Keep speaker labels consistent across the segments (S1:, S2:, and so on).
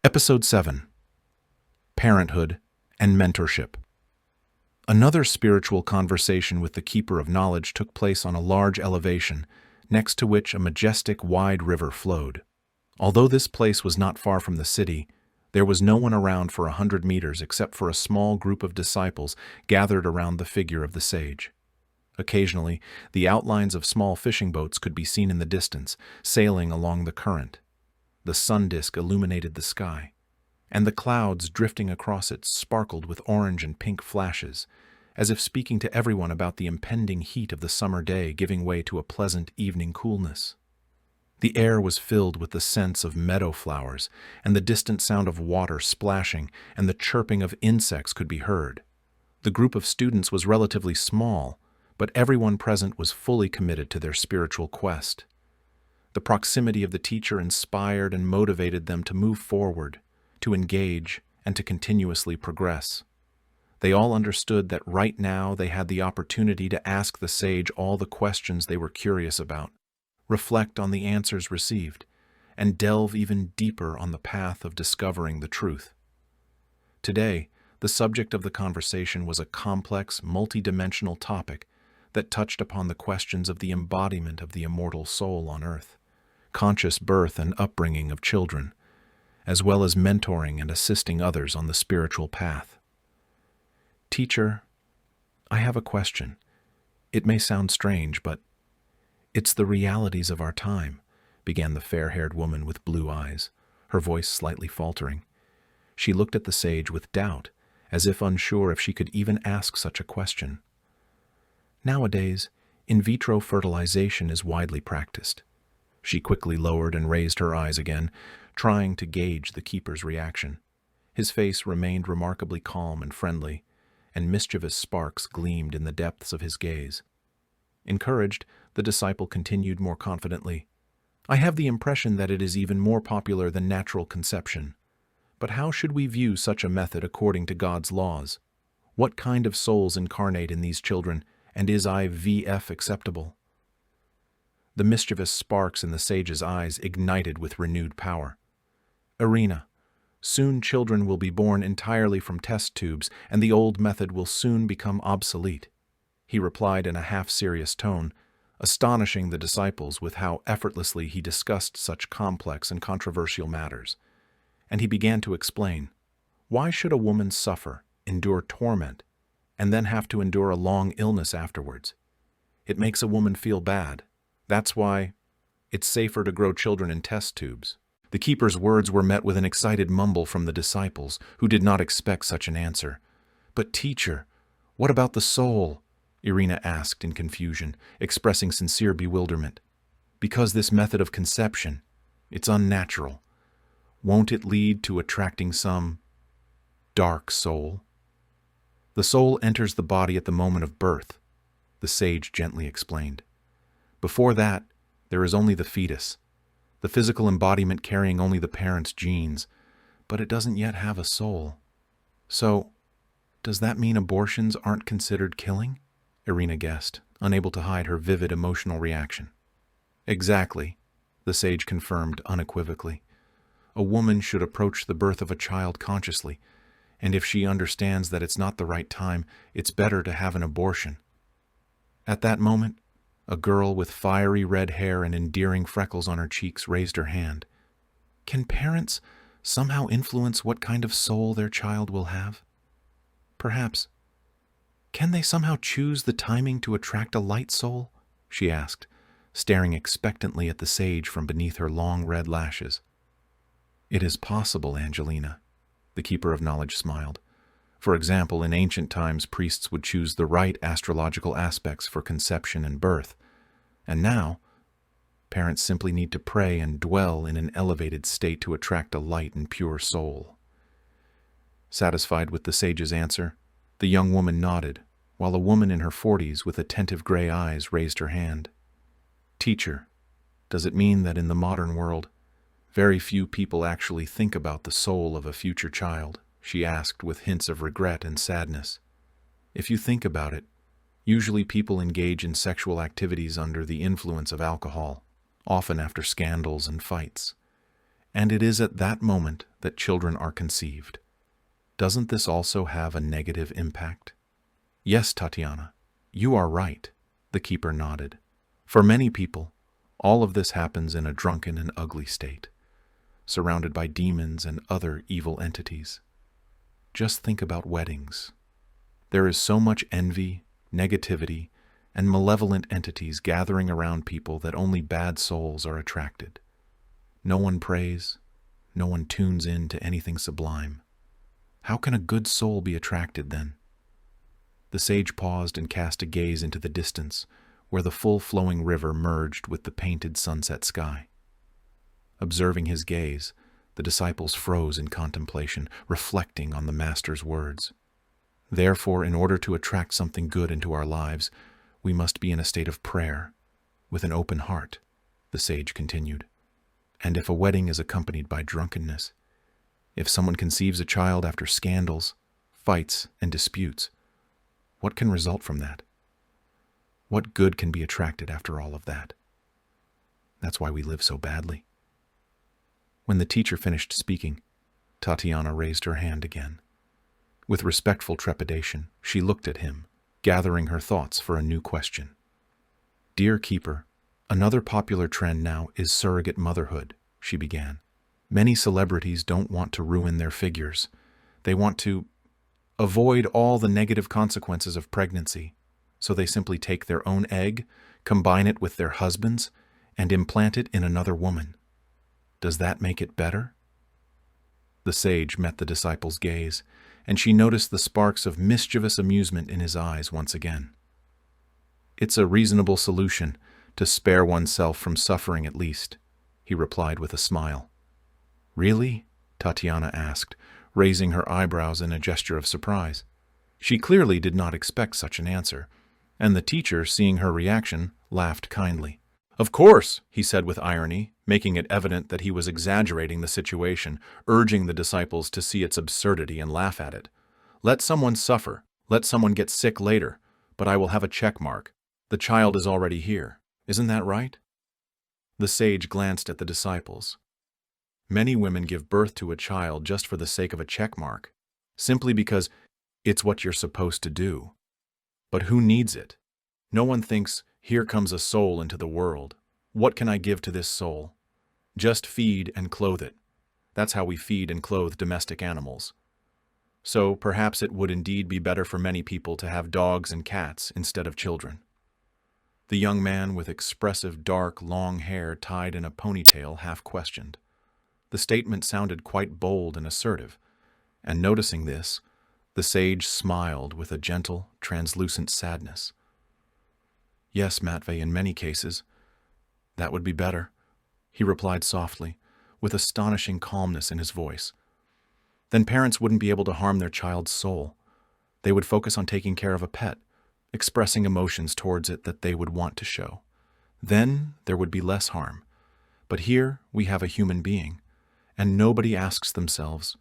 S1: Episode 7: Parenthood and Mentorship. Another spiritual conversation with the Keeper of Knowledge took place on a large elevation, next to which a majestic, wide river flowed. Although this place was not far from the city, there was no one around for 100 meters except for a small group of disciples gathered around the figure of the sage. Occasionally, the outlines of small fishing boats could be seen in the distance, sailing along the current. The sun disk illuminated the sky, and the clouds drifting across it sparkled with orange and pink flashes, as if speaking to everyone about the impending heat of the summer day giving way to a pleasant evening coolness. The air was filled with the scents of meadow flowers, and the distant sound of water splashing and the chirping of insects could be heard. The group of students was relatively small, but everyone present was fully committed to their spiritual quest. The proximity of the teacher inspired and motivated them to move forward, to engage, and to continuously progress. They all understood that right now they had the opportunity to ask the sage all the questions they were curious about, reflect on the answers received, and delve even deeper on the path of discovering the truth. Today, the subject of the conversation was a complex, multidimensional topic that touched upon the questions of the embodiment of the immortal soul on earth, conscious birth and upbringing of children, as well as mentoring and assisting others on the spiritual path. Teacher, I have a question. It may sound strange, but it's the realities of our time, began the fair-haired woman with blue eyes, her voice slightly faltering. She looked at the sage with doubt, as if unsure if she could even ask such a question. Nowadays, in vitro fertilization is widely practiced. She quickly lowered and raised her eyes again, trying to gauge the keeper's reaction. His face remained remarkably calm and friendly, and mischievous sparks gleamed in the depths of his gaze. Encouraged, the disciple continued more confidently. I have the impression that it is even more popular than natural conception. But how should we view such a method according to God's laws? What kind of souls incarnate in these children, and is IVF acceptable? The mischievous sparks in the sage's eyes ignited with renewed power. Irina, soon children will be born entirely from test tubes, and the old method will soon become obsolete, he replied in a half-serious tone, astonishing the disciples with how effortlessly he discussed such complex and controversial matters. And he began to explain, why should a woman suffer, endure torment, and then have to endure a long illness afterwards? It makes a woman feel bad. That's why it's safer to grow children in test tubes. The keeper's words were met with an excited mumble from the disciples, who did not expect such an answer. But teacher, what about the soul? Irina asked in confusion, expressing sincere bewilderment. Because this method of conception, it's unnatural. Won't it lead to attracting some dark soul? The soul enters the body at the moment of birth, the sage gently explained. Before that, there is only the fetus, the physical embodiment carrying only the parent's genes, but it doesn't yet have a soul. So, does that mean abortions aren't considered killing? Irina guessed, unable to hide her vivid emotional reaction. Exactly, the sage confirmed unequivocally. A woman should approach the birth of a child consciously, and if she understands that it's not the right time, it's better to have an abortion. At that moment, a girl with fiery red hair and endearing freckles on her cheeks raised her hand. Can parents somehow influence what kind of soul their child will have? Perhaps. Can they somehow choose the timing to attract a light soul? She asked, staring expectantly at the sage from beneath her long red lashes. It is possible, Angelina, the Keeper of Knowledge smiled. For example, in ancient times, priests would choose the right astrological aspects for conception and birth. And now, parents simply need to pray and dwell in an elevated state to attract a light and pure soul. Satisfied with the sage's answer, the young woman nodded, while a woman in her 40s with attentive gray eyes raised her hand. Teacher, does it mean that in the modern world, very few people actually think about the soul of a future child? She asked with hints of regret and sadness. If you think about it, usually people engage in sexual activities under the influence of alcohol, often after scandals and fights. And it is at that moment that children are conceived. Doesn't this also have a negative impact? Yes, Tatiana, you are right, the keeper nodded. For many people, all of this happens in a drunken and ugly state, surrounded by demons and other evil entities. Just think about weddings. There is so much envy, negativity, and malevolent entities gathering around people that only bad souls are attracted. No one prays, no one tunes in to anything sublime. How can a good soul be attracted then? The sage paused and cast a gaze into the distance, where the full-flowing river merged with the painted sunset sky. Observing his gaze, the disciples froze in contemplation, reflecting on the Master's words. Therefore, in order to attract something good into our lives, we must be in a state of prayer, with an open heart, the sage continued. And if a wedding is accompanied by drunkenness, if someone conceives a child after scandals, fights, and disputes, what can result from that? What good can be attracted after all of that? That's why we live so badly. When the teacher finished speaking, Tatiana raised her hand again. With respectful trepidation, she looked at him, gathering her thoughts for a new question. Dear Keeper, another popular trend now is surrogate motherhood, she began. Many celebrities don't want to ruin their figures. They want to avoid all the negative consequences of pregnancy, so they simply take their own egg, combine it with their husband's, and implant it in another woman. Does that make it better? The sage met the disciple's gaze, and she noticed the sparks of mischievous amusement in his eyes once again. It's a reasonable solution, to spare oneself from suffering at least, he replied with a smile. Really? Tatiana asked, raising her eyebrows in a gesture of surprise. She clearly did not expect such an answer, and the teacher, seeing her reaction, laughed kindly. Of course, he said with irony, making it evident that he was exaggerating the situation, urging the disciples to see its absurdity and laugh at it. Let someone suffer, let someone get sick later, but I will have a check mark. The child is already here. Isn't that right? The sage glanced at the disciples. Many women give birth to a child just for the sake of a check mark, simply because it's what you're supposed to do. But who needs it? No one thinks, here comes a soul into the world. What can I give to this soul? Just feed and clothe it. That's how we feed and clothe domestic animals. So perhaps it would indeed be better for many people to have dogs and cats instead of children. The young man with expressive dark, long hair tied in a ponytail half questioned. The statement sounded quite bold and assertive, and noticing this, the sage smiled with a gentle, translucent sadness. Yes, Matvey, in many cases, that would be better, he replied softly, with astonishing calmness in his voice. Then parents wouldn't be able to harm their child's soul. They would focus on taking care of a pet, expressing emotions towards it that they would want to show. Then there would be less harm. But here we have a human being, and nobody asks themselves,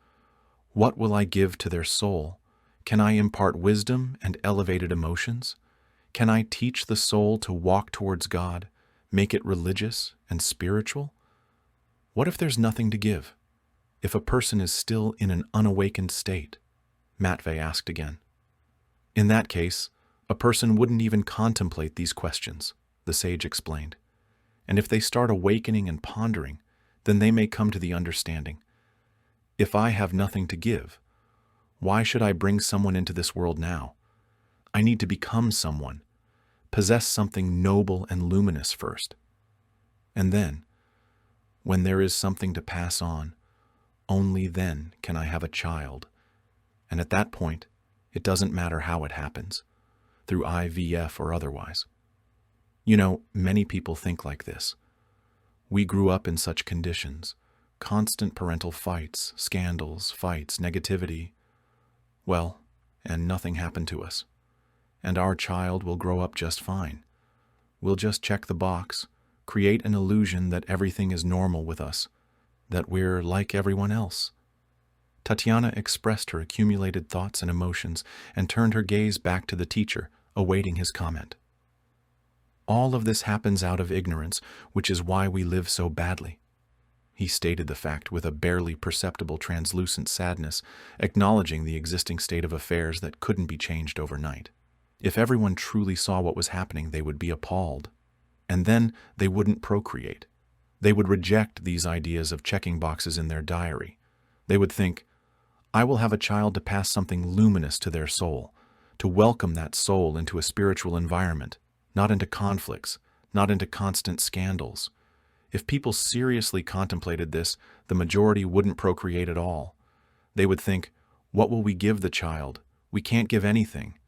S1: what will I give to their soul? Can I impart wisdom and elevated emotions? Can I teach the soul to walk towards God, make it religious and spiritual? What if there's nothing to give? If a person is still in an unawakened state? Matvey asked again. In that case, a person wouldn't even contemplate these questions, the sage explained. And if they start awakening and pondering, then they may come to the understanding. If I have nothing to give, why should I bring someone into this world now? I need to become someone, possess something noble and luminous first. And then, when there is something to pass on, only then can I have a child. And at that point, it doesn't matter how it happens, through IVF or otherwise. You know, many people think like this. We grew up in such conditions, constant parental fights, scandals, fights, negativity. Well, and nothing happened to us. And our child will grow up just fine. We'll just check the box, create an illusion that everything is normal with us, that we're like everyone else. Tatiana expressed her accumulated thoughts and emotions and turned her gaze back to the teacher, awaiting his comment. All of this happens out of ignorance, which is why we live so badly. He stated the fact with a barely perceptible translucent sadness, acknowledging the existing state of affairs that couldn't be changed overnight. If everyone truly saw what was happening, they would be appalled. And then they wouldn't procreate. They would reject these ideas of checking boxes in their diary. They would think, I will have a child to pass something luminous to their soul, to welcome that soul into a spiritual environment, not into conflicts, not into constant scandals. If people seriously contemplated this, the majority wouldn't procreate at all. They would think, what will we give the child? We can't give anything.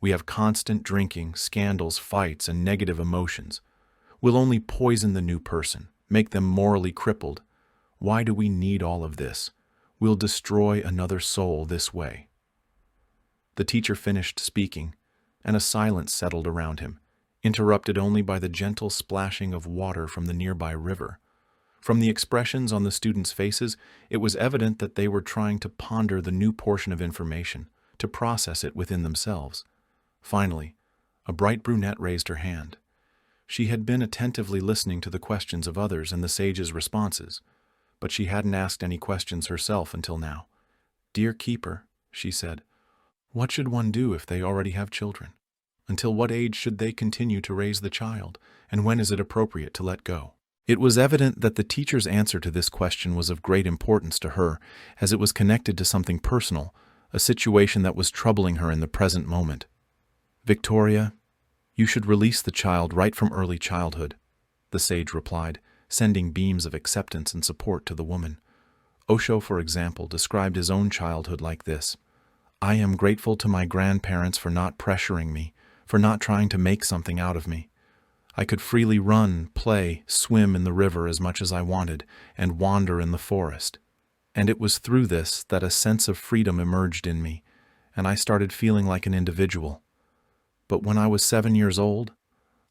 S1: We have constant drinking, scandals, fights, and negative emotions. We'll only poison the new person, make them morally crippled. Why do we need all of this? We'll destroy another soul this way. The teacher finished speaking, and a silence settled around him, interrupted only by the gentle splashing of water from the nearby river. From the expressions on the students' faces, it was evident that they were trying to ponder the new portion of information, to process it within themselves. Finally, a bright brunette raised her hand. She had been attentively listening to the questions of others and the sage's responses, but she hadn't asked any questions herself until now. "Dear keeper," she said, "what should one do if they already have children? Until what age should they continue to raise the child, and when is it appropriate to let go?" It was evident that the teacher's answer to this question was of great importance to her, as it was connected to something personal, a situation that was troubling her in the present moment. "Victoria, you should release the child right from early childhood," the sage replied, sending beams of acceptance and support to the woman. Osho, for example, described his own childhood like this: "I am grateful to my grandparents for not pressuring me, for not trying to make something out of me. I could freely run, play, swim in the river as much as I wanted, and wander in the forest. And it was through this that a sense of freedom emerged in me, and I started feeling like an individual. But when I was 7 years old,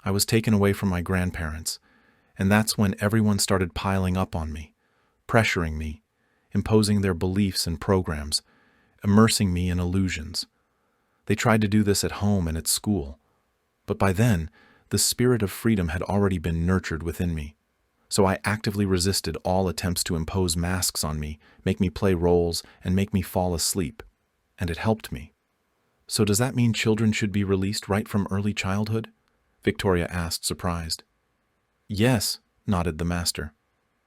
S1: I was taken away from my grandparents, and that's when everyone started piling up on me, pressuring me, imposing their beliefs and programs, immersing me in illusions. They tried to do this at home and at school, but by then, the spirit of freedom had already been nurtured within me. So I actively resisted all attempts to impose masks on me, make me play roles, and make me fall asleep, and it helped me." "So does that mean children should be released right from early childhood?" Victoria asked, surprised. "Yes," nodded the master.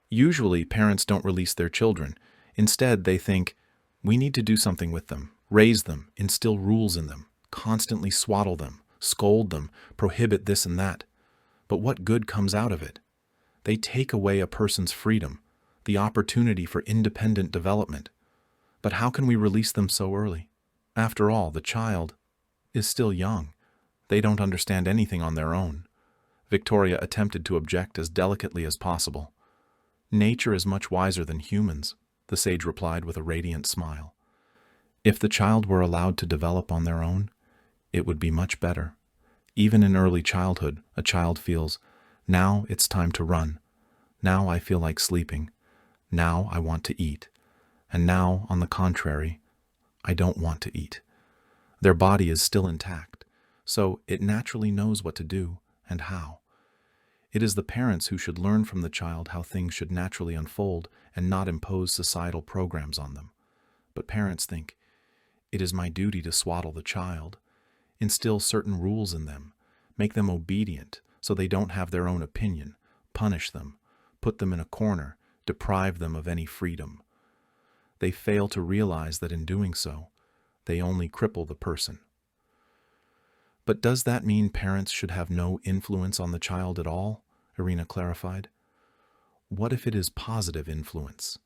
S1: "Usually parents don't release their children. Instead, they think, we need to do something with them, raise them, instill rules in them, constantly swaddle them, scold them, prohibit this and that. But what good comes out of it? They take away a person's freedom, the opportunity for independent development. But how can we release them so early? After all, the child is still young. They don't understand anything on their own." Victoria attempted to object as delicately as possible. "Nature is much wiser than humans," the sage replied with a radiant smile. "If the child were allowed to develop on their own, it would be much better. Even in early childhood, a child feels, now it's time to run. Now I feel like sleeping. Now I want to eat. And now, on the contrary, I don't want to eat. Their body is still intact, so it naturally knows what to do and how. It is the parents who should learn from the child how things should naturally unfold and not impose societal programs on them. But parents think, it is my duty to swaddle the child, instill certain rules in them, make them obedient so they don't have their own opinion, punish them, put them in a corner, deprive them of any freedom. They fail to realize that in doing so, they only cripple the person." "But does that mean parents should have no influence on the child at all?" Irina clarified. "What if it is positive influence?"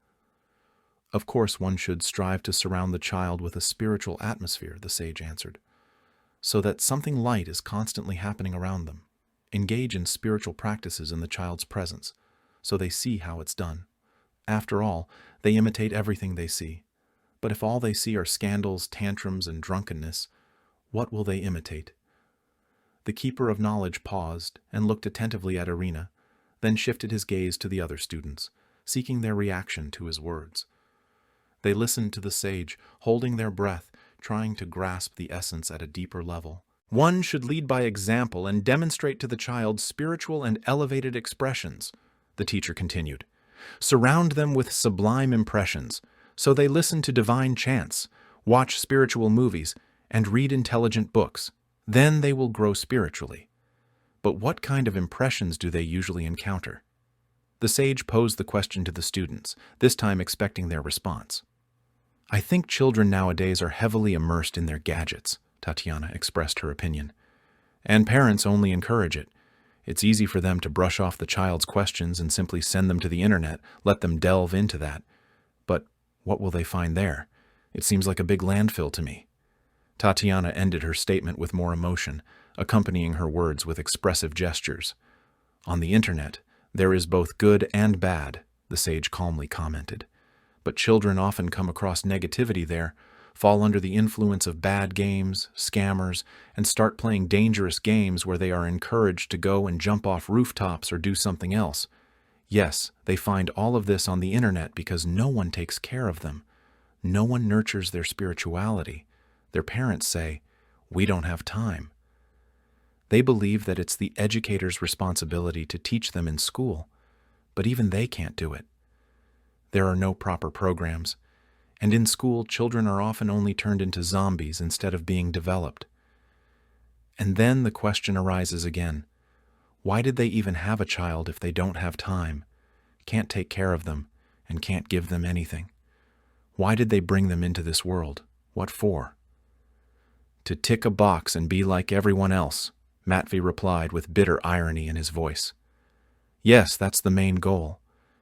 S1: "Of course one should strive to surround the child with a spiritual atmosphere," the sage answered, "so that something light is constantly happening around them. Engage in spiritual practices in the child's presence, so they see how it's done. After all, they imitate everything they see. But if all they see are scandals, tantrums, and drunkenness, what will they imitate?" The keeper of knowledge paused and looked attentively at Irina, then shifted his gaze to the other students, seeking their reaction to his words. They listened to the sage, holding their breath, trying to grasp the essence at a deeper level. "One should lead by example and demonstrate to the child spiritual and elevated expressions," the teacher continued. Surround them with sublime impressions, so they listen to divine chants, watch spiritual movies, and read intelligent books. Then they will grow spiritually. But what kind of impressions do they usually encounter? The sage posed the question to the students, this time expecting their response. I think children nowadays are heavily immersed in their gadgets, Tatiana expressed her opinion. And parents only encourage it. It's easy for them to brush off the child's questions and simply send them to the internet, let them delve into that. But what will they find there? It seems like a big landfill to me. Tatiana ended her statement with more emotion, accompanying her words with expressive gestures. On the internet, there is both good and bad, the sage calmly commented. But children often come across negativity there, fall under the influence of bad games, scammers, and start playing dangerous games where they are encouraged to go and jump off rooftops or do something else. Yes, they find all of this on the internet because no one takes care of them. No one nurtures their spirituality. Their parents say, "We don't have time." They believe that it's the educator's responsibility to teach them in school, but even they can't do it. There are no proper programs, and in school, children are often only turned into zombies instead of being developed. And then the question arises again. Why did they even have a child if they don't have time, can't take care of them, and can't give them anything? Why did they bring them into this world? What for? To tick a box and be like everyone else, Matvey replied with bitter irony in his voice. Yes, that's the main goal,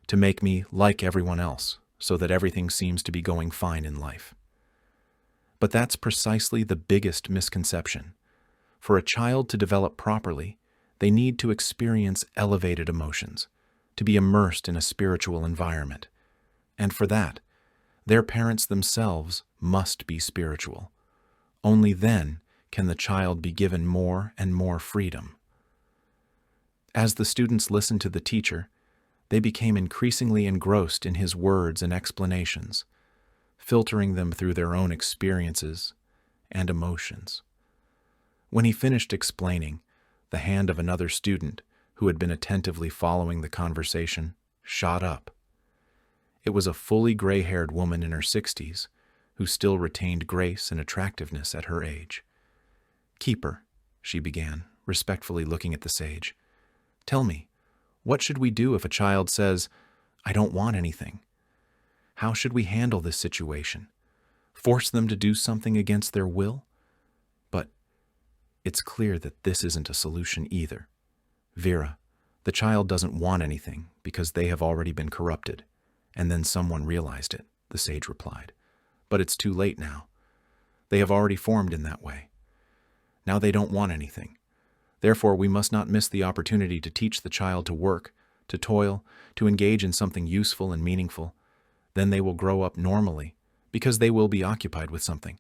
S1: to make me like everyone else, so that everything seems to be going fine in life. But that's precisely the biggest misconception. For a child to develop properly, they need to experience elevated emotions, to be immersed in a spiritual environment. And for that, their parents themselves must be spiritual. Only then can the child be given more and more freedom. As the students listened to the teacher, they became increasingly engrossed in his words and explanations, filtering them through their own experiences and emotions. When he finished explaining, the hand of another student, who had been attentively following the conversation, shot up. It was a fully gray-haired woman in her 60s, who still retained grace and attractiveness at her age. "Keeper," she began, respectfully looking at the sage, "tell me, what should we do if a child says, 'I don't want anything'? How should we handle this situation? Force them to do something against their will? But it's clear that this isn't a solution either. Vera, the child doesn't want anything because they have already been corrupted, and then someone realized it," the sage replied. "But it's too late now. They have already formed in that way. Now they don't want anything. Therefore, we must not miss the opportunity to teach the child to work, to toil, to engage in something useful and meaningful. Then they will grow up normally, because they will be occupied with something.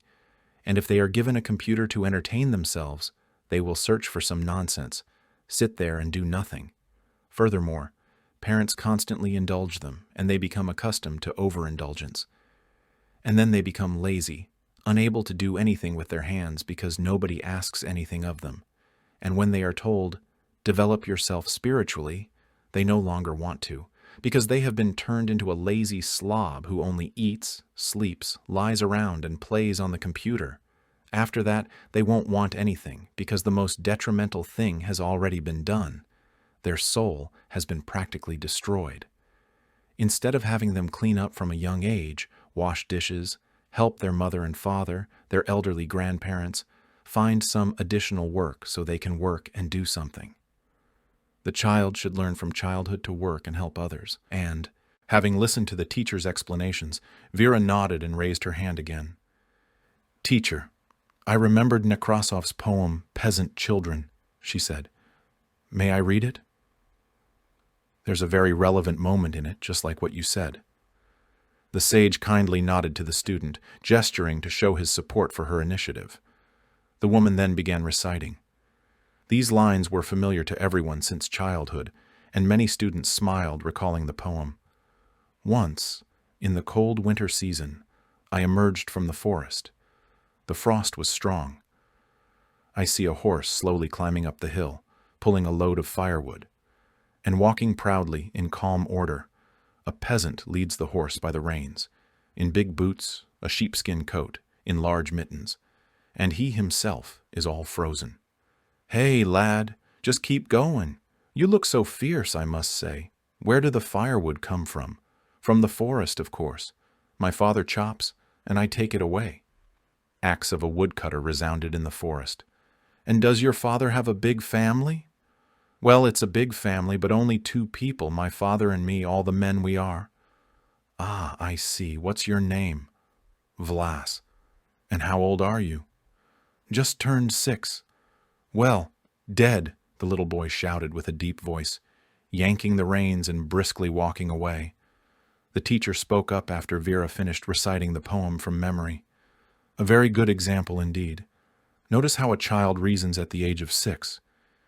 S1: And if they are given a computer to entertain themselves, they will search for some nonsense, sit there and do nothing. Furthermore, parents constantly indulge them, and they become accustomed to overindulgence. And then they become lazy, unable to do anything with their hands because nobody asks anything of them. And when they are told, 'Develop yourself spiritually,' they no longer want to, because they have been turned into a lazy slob who only eats, sleeps, lies around, and plays on the computer. After that, they won't want anything, because the most detrimental thing has already been done. Their soul has been practically destroyed. Instead of having them clean up from a young age, wash dishes, help their mother and father, their elderly grandparents, find some additional work so they can work and do something. The child should learn from childhood to work and help others. And, having listened to the teacher's explanations, Vera nodded and raised her hand again. "Teacher, I remembered Nekrasov's poem, 'Peasant Children,'" she said. "May I read it? There's a very relevant moment in it, just like what you said." The sage kindly nodded to the student, gesturing to show his support for her initiative. The woman then began reciting. These lines were familiar to everyone since childhood, and many students smiled, recalling the poem. "Once, in the cold winter season, I emerged from the forest. The frost was strong. I see a horse slowly climbing up the hill, pulling a load of firewood, and walking proudly, in calm order, A peasant leads the horse by the reins, in big boots, a sheepskin coat, in large mittens, and he himself is all frozen. "Hey, lad, just keep going. You look so fierce, I must say. Where did the firewood come from? From the forest, of course. My father chops, and I take it away." Axe of a woodcutter resounded in the forest. "And does your father have a big family?" "Well, it's a big family, but only 2 people, my father and me, all the men we are." "Ah, I see. What's your name?" "Vlas." "And how old are you?" "Just turned 6. "Well, dead," the little boy shouted with a deep voice, yanking the reins and briskly walking away. The teacher spoke up after Vera finished reciting the poem from memory. "A very good example indeed. Notice how a child reasons at the age of 6.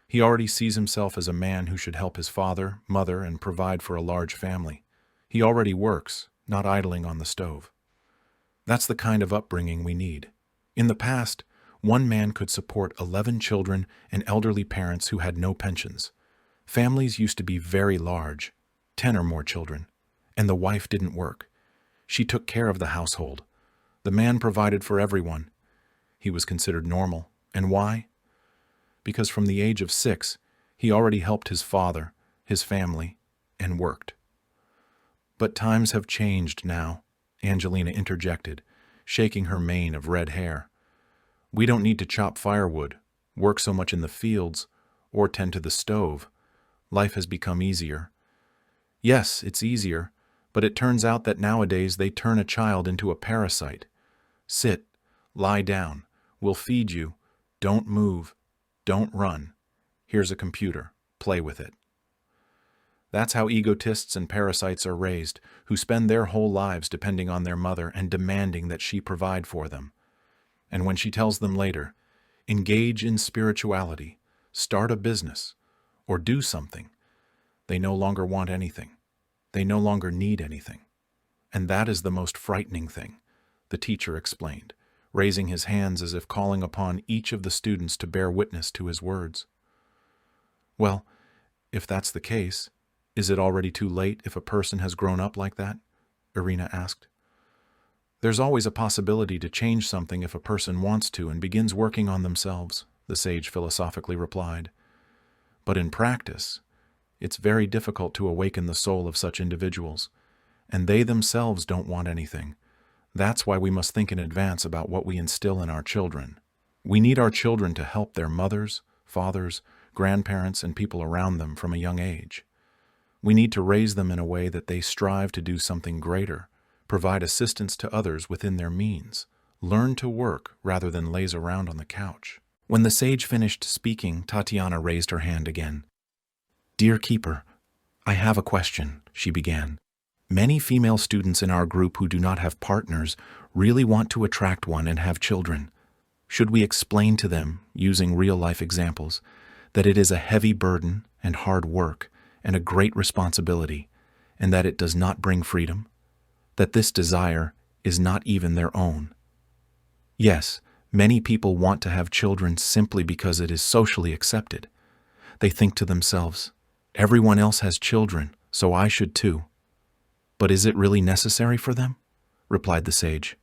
S1: He already sees himself as a man who should help his father, mother, and provide for a large family. He already works, not idling on the stove. That's the kind of upbringing we need. In the past, one man could support 11 children and elderly parents who had no pensions. Families used to be very large, 10 or more children, and the wife didn't work. She took care of the household. The man provided for everyone. He was considered normal. And why? Because from the age of 6, he already helped his father, his family, and worked. But times have changed now, Angelina interjected, shaking her mane of red hair. We don't need to chop firewood, work so much in the fields, or tend to the stove. Life has become easier. Yes, it's easier, but it turns out that nowadays they turn a child into a parasite. Sit, lie down, we'll feed you, don't move, don't run. Here's a computer, play with it. That's how egotists and parasites are raised, who spend their whole lives depending on their mother and demanding that she provide for them. And when she tells them later, engage in spirituality, start a business, or do something, they no longer want anything. They no longer need anything. And that is the most frightening thing, the teacher explained, raising his hands as if calling upon each of the students to bear witness to his words. Well, if that's the case, is it already too late if a person has grown up like that? Irina asked. There's always a possibility to change something if a person wants to and begins working on themselves, the sage philosophically replied. But in practice, it's very difficult to awaken the soul of such individuals, and they themselves don't want anything. That's why we must think in advance about what we instill in our children. We need our children to help their mothers, fathers, grandparents, and people around them from a young age. We need to raise them in a way that they strive to do something greater, provide assistance to others within their means, learn to work rather than laze around on the couch. When the sage finished speaking, Tatiana raised her hand again. Dear Keeper, I have a question, she began. Many female students in our group who do not have partners really want to attract one and have children. Should we explain to them, using real-life examples, that it is a heavy burden and hard work and a great responsibility, and that it does not bring freedom? That this desire is not even their own? Yes, many people want to have children simply because it is socially accepted. They think to themselves, everyone else has children, so I should too. But is it really necessary for them? Replied the sage.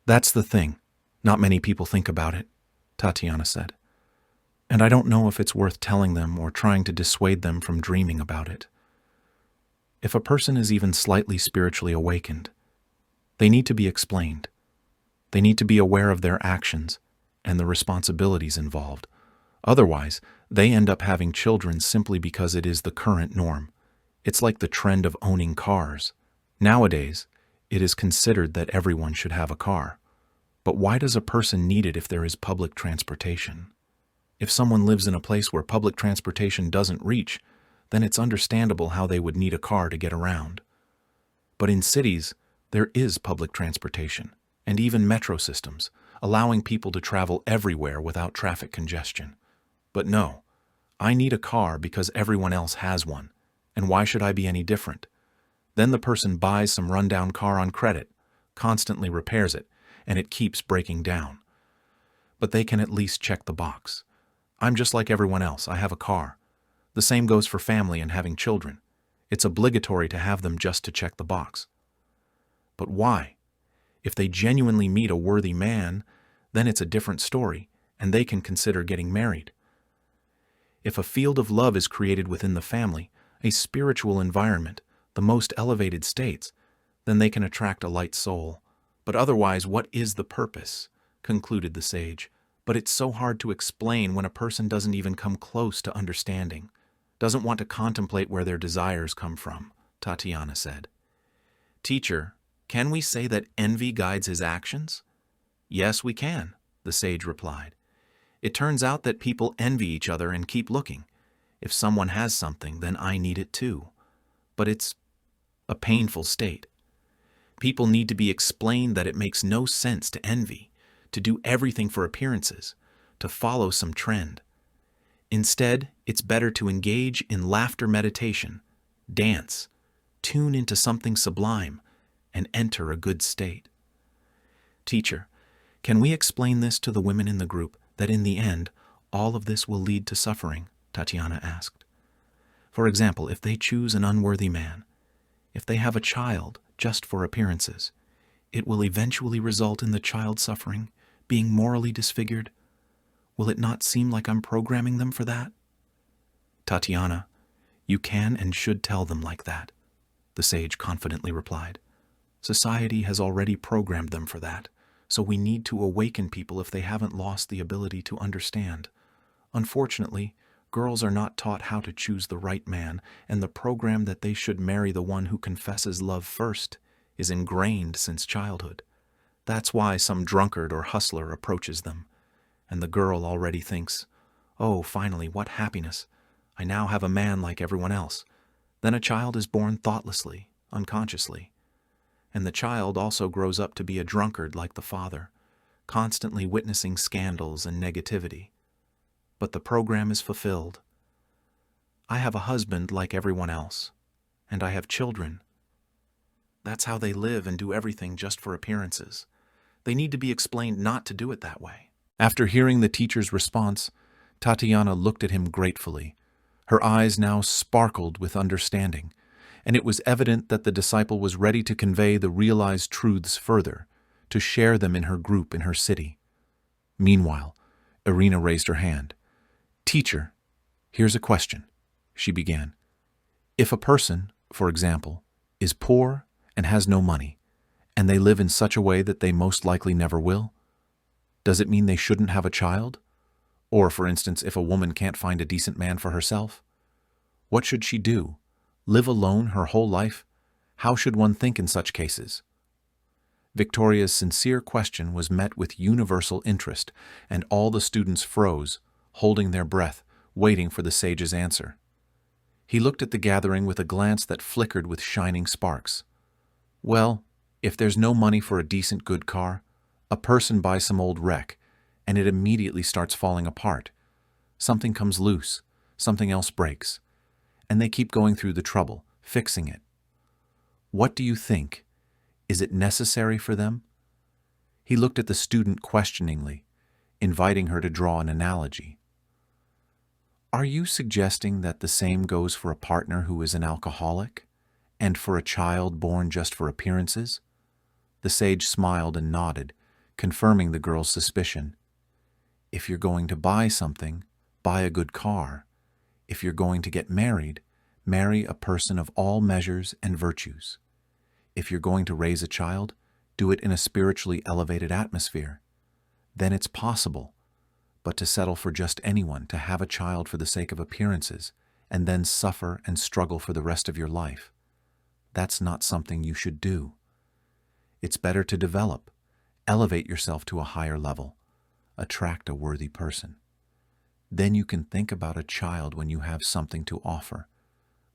S1: That's the thing. Not many people think about it, Tatiana said. And I don't know if it's worth telling them or trying to dissuade them from dreaming about it. If a person is even slightly spiritually awakened, they need to be explained. They need to be aware of their actions and the responsibilities involved. Otherwise, they end up having children simply because it is the current norm. It's like the trend of owning cars. Nowadays, it is considered that everyone should have a car. But why does a person need it if there is public transportation? If someone lives in a place where public transportation doesn't reach, then it's understandable how they would need a car to get around. But in cities, there is public transportation, and even metro systems, allowing people to travel everywhere without traffic congestion. But no, I need a car because everyone else has one, and why should I be any different? Then the person buys some rundown car on credit, constantly repairs it, and it keeps breaking down. But they can at least check the box. I'm just like everyone else, I have a car. The same goes for family and having children. It's obligatory to have them just to check the box. But why? If they genuinely meet a worthy man, then it's a different story, and they can consider getting married. If a field of love is created within the family, a spiritual environment, the most elevated states, then they can attract a light soul. But otherwise, what is the purpose? Concluded the sage. But it's so hard to explain when a person doesn't even come close to understanding, doesn't want to contemplate where their desires come from, Tatiana said. Teacher, can we say that envy guides his actions? Yes, we can, the sage replied. It turns out that people envy each other and keep looking. If someone has something, then I need it too. But it's a painful state. People need to be explained that it makes no sense to envy, to do everything for appearances, to follow some trend. Instead, it's better to engage in laughter meditation, dance, tune into something sublime, and enter a good state. Teacher, can we explain this to the women in the group, that in the end, all of this will lead to suffering? Tatiana asked. For example, if they choose an unworthy man, if they have a child just for appearances, it will eventually result in the child suffering, being morally disfigured. Will it not seem like I'm programming them for that? Tatiana, you can and should tell them like that, the sage confidently replied. Society has already programmed them for that, so we need to awaken people if they haven't lost the ability to understand. Unfortunately, girls are not taught how to choose the right man, and the program that they should marry the one who confesses love first is ingrained since childhood. That's why some drunkard or hustler approaches them, and the girl already thinks, oh, finally, what happiness. I now have a man like everyone else. Then a child is born thoughtlessly, unconsciously. And the child also grows up to be a drunkard like the father, constantly witnessing scandals and negativity. But the program is fulfilled. I have a husband like everyone else, and I have children. That's how they live and do everything just for appearances. They need to be explained not to do it that way. After hearing the teacher's response, Tatiana looked at him gratefully. Her eyes now sparkled with understanding, and it was evident that the disciple was ready to convey the realized truths further, to share them in her group in her city. Meanwhile, Irina raised her hand. Teacher, here's a question, she began. If a person, for example, is poor and has no money, and they live in such a way that they most likely never will, does it mean they shouldn't have a child? Or, for instance, if a woman can't find a decent man for herself, what should she do? Live alone her whole life? How should one think in such cases? Victoria's sincere question was met with universal interest, and all the students froze, holding their breath, waiting for the sage's answer. He looked at the gathering with a glance that flickered with shining sparks. Well, if there's no money for a decent good car, a person buys some old wreck, and it immediately starts falling apart. Something comes loose, something else breaks, and they keep going through the trouble, fixing it. What do you think? Is it necessary for them? He looked at the student questioningly, inviting her to draw an analogy. Are you suggesting that the same goes for a partner who is an alcoholic, and for a child born just for appearances? The sage smiled and nodded, confirming the girl's suspicion. If you're going to buy something, buy a good car. If you're going to get married, marry a person of all measures and virtues. If you're going to raise a child, do it in a spiritually elevated atmosphere. Then it's possible. But to settle for just anyone, to have a child for the sake of appearances, and then suffer and struggle for the rest of your life, that's not something you should do. It's better to develop, elevate yourself to a higher level, attract a worthy person. Then you can think about a child when you have something to offer,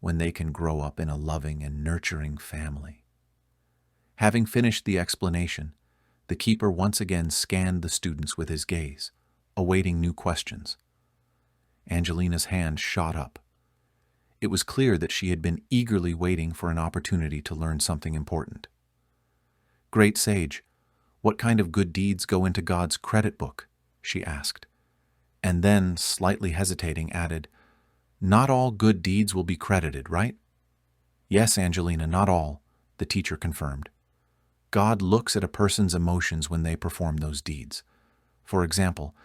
S1: when they can grow up in a loving and nurturing family. Having finished the explanation, the keeper once again scanned the students with his gaze, awaiting new questions. Angelina's hand shot up. It was clear that she had been eagerly waiting for an opportunity to learn something important. Great sage, what kind of good deeds go into God's credit book? She asked. And then, slightly hesitating, added, not all good deeds will be credited, right? Yes, Angelina, not all, the teacher confirmed. God looks at a person's emotions when they perform those deeds. For example,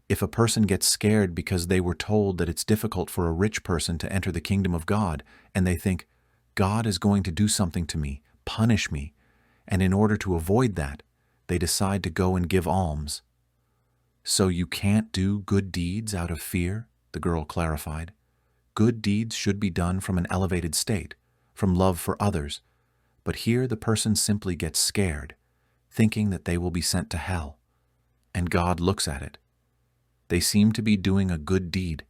S1: if a person gets scared because they were told that it's difficult for a rich person to enter the kingdom of God, and they think, God is going to do something to me, punish me, and in order to avoid that, they decide to go and give alms. So you can't do good deeds out of fear, the girl clarified. Good deeds should be done from an elevated state, from love for others, but here the person simply gets scared, thinking that they will be sent to hell, and God looks at it. They seem to be doing a good deed,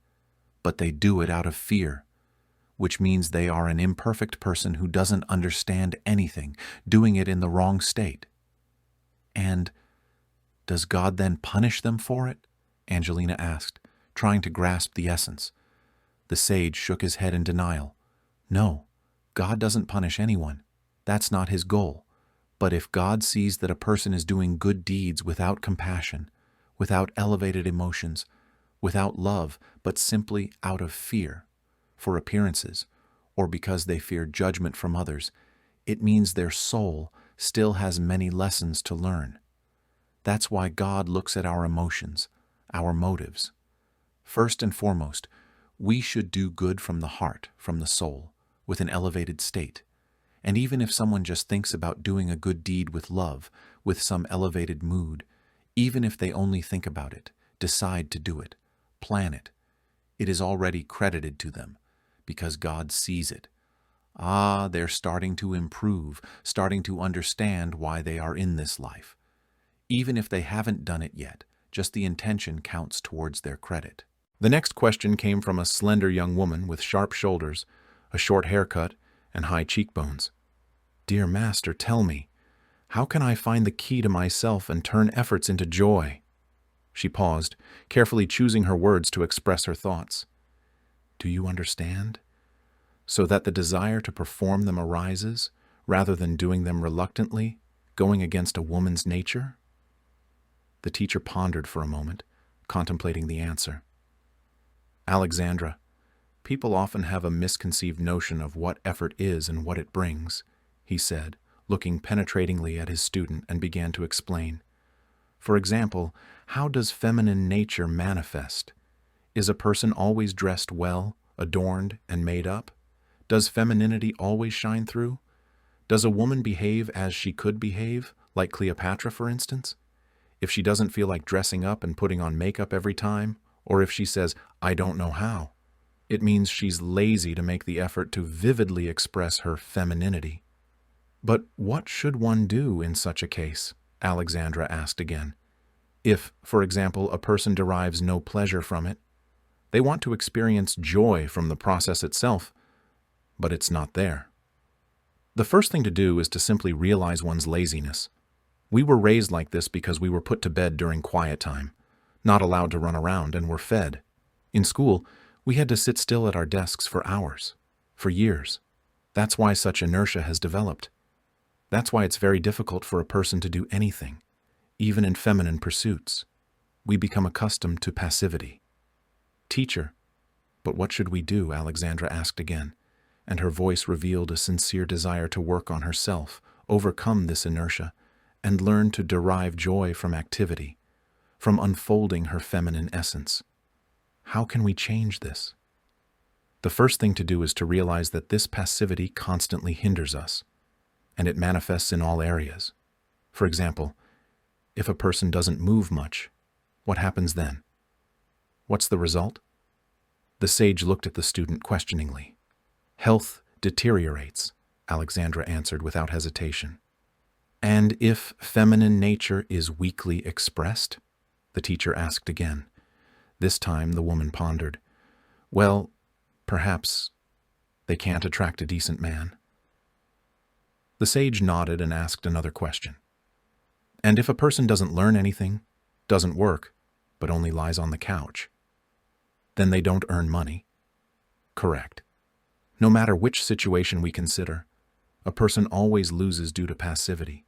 S1: but they do it out of fear, which means they are an imperfect person who doesn't understand anything, doing it in the wrong state. And does God then punish them for it? Angelina asked, trying to grasp the essence. The sage shook his head in denial. No, God doesn't punish anyone. That's not his goal. But if God sees that a person is doing good deeds without compassion, without elevated emotions, without love, but simply out of fear, for appearances, or because they fear judgment from others, it means their soul still has many lessons to learn. That's why God looks at our emotions, our motives. First and foremost, we should do good from the heart, from the soul, with an elevated state. And even if someone just thinks about doing a good deed with love, with some elevated mood, even if they only think about it, decide to do it, plan it, it is already credited to them, because God sees it. Ah, they're starting to improve, starting to understand why they are in this life. Even if they haven't done it yet, just the intention counts towards their credit. The next question came from a slender young woman with sharp shoulders, a short haircut, and high cheekbones. Dear Master, tell me, how can I find the key to myself and turn efforts into joy? She paused, carefully choosing her words to express her thoughts. Do you understand? So that the desire to perform them arises, rather than doing them reluctantly, going against a woman's nature? The teacher pondered for a moment, contemplating the answer. Alexandra, people often have a misconceived notion of what effort is and what it brings, he said, looking penetratingly at his student, and began to explain. For example, how does feminine nature manifest? Is a person always dressed well, adorned, and made up? Does femininity always shine through? Does a woman behave as she could behave, like Cleopatra, for instance? If she doesn't feel like dressing up and putting on makeup every time, or if she says, I don't know how, it means she's lazy to make the effort to vividly express her femininity. But what should one do in such a case? Alexandra asked again. If, for example, a person derives no pleasure from it, they want to experience joy from the process itself, but it's not there. The first thing to do is to simply realize one's laziness. We were raised like this because we were put to bed during quiet time, not allowed to run around, and were fed. In school, we had to sit still at our desks for hours, for years. That's why such inertia has developed. That's why it's very difficult for a person to do anything, even in feminine pursuits. We become accustomed to passivity. Teacher, but what should we do? Alexandra asked again, and her voice revealed a sincere desire to work on herself, overcome this inertia, and learn to derive joy from activity, from unfolding her feminine essence. How can we change this? The first thing to do is to realize that this passivity constantly hinders us, and it manifests in all areas. For example, if a person doesn't move much, what happens then? What's the result? The sage looked at the student questioningly. Health deteriorates, Alexandra answered without hesitation. And if feminine nature is weakly expressed? The teacher asked again. This time the woman pondered. Well, perhaps they can't attract a decent man. The sage nodded and asked another question. And if a person doesn't learn anything, doesn't work, but only lies on the couch, then they don't earn money? Correct. No matter which situation we consider, a person always loses due to passivity.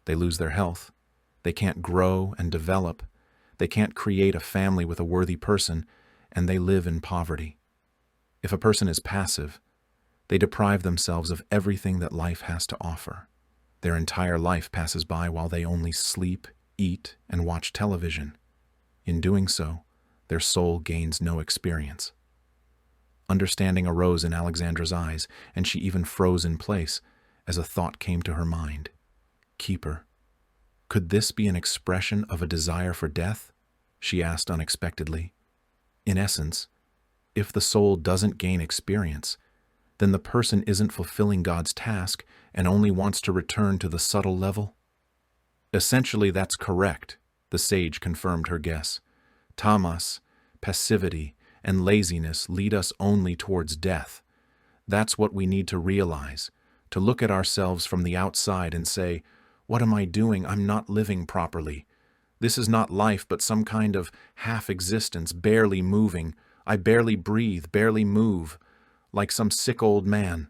S1: They lose their health. They can't grow and develop. They can't create a family with a worthy person, and they live in poverty. If a person is passive, They deprive themselves of everything that life has to offer. Their entire life passes by while they only sleep, eat, and watch television. In doing so, their soul gains no experience. Understanding arose in Alexandra's eyes, and she even froze in place as a thought came to her mind. Keeper. Could this be an expression of a desire for death? She asked unexpectedly. In essence, if the soul doesn't gain experience, then the person isn't fulfilling God's task and only wants to return to the subtle level? Essentially, that's correct, the sage confirmed her guess. Tamas, passivity, and laziness lead us only towards death. That's what we need to realize, to look at ourselves from the outside and say, what am I doing? I'm not living properly. This is not life, but some kind of half-existence, barely moving. I barely breathe, barely move, like some sick old man.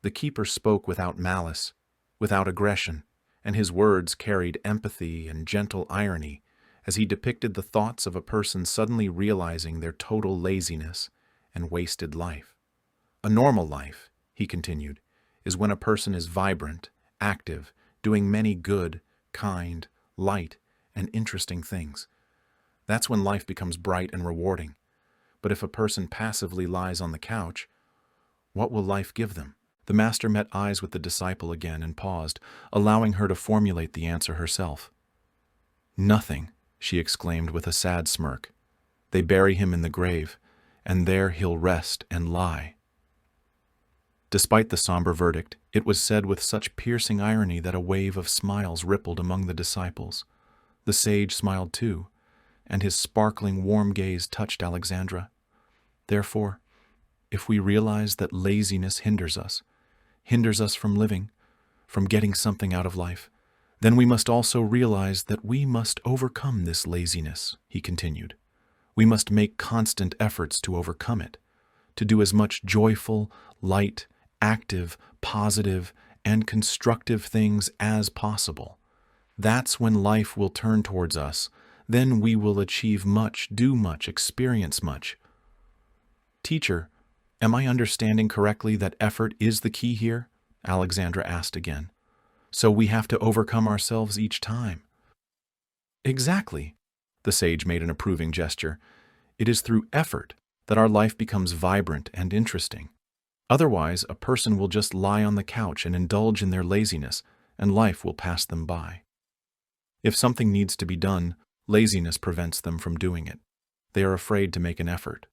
S1: The keeper spoke without malice, without aggression, and his words carried empathy and gentle irony as he depicted the thoughts of a person suddenly realizing their total laziness and wasted life. A normal life, he continued, is when a person is vibrant, active, doing many good, kind, light, and interesting things. That's when life becomes bright and rewarding. But if a person passively lies on the couch, what will life give them? The master met eyes with the disciple again and paused, allowing her to formulate the answer herself. Nothing, she exclaimed with a sad smirk. They bury him in the grave, and there he'll rest and lie. Despite the somber verdict, it was said with such piercing irony that a wave of smiles rippled among the disciples. The sage smiled too, and his sparkling, warm gaze touched Alexandra. Therefore, if we realize that laziness hinders us from living, from getting something out of life, then we must also realize that we must overcome this laziness, he continued. We must make constant efforts to overcome it, to do as much joyful, light, active, positive, and constructive things as possible. That's when life will turn towards us. Then we will achieve much, do much, experience much. Teacher, am I understanding correctly that effort is the key here? Alexandra asked again. So we have to overcome ourselves each time. Exactly. The sage made an approving gesture. It is through effort that our life becomes vibrant and interesting. Otherwise, a person will just lie on the couch and indulge in their laziness, and life will pass them by. If something needs to be done, laziness prevents them from doing it. They are afraid to make an effort,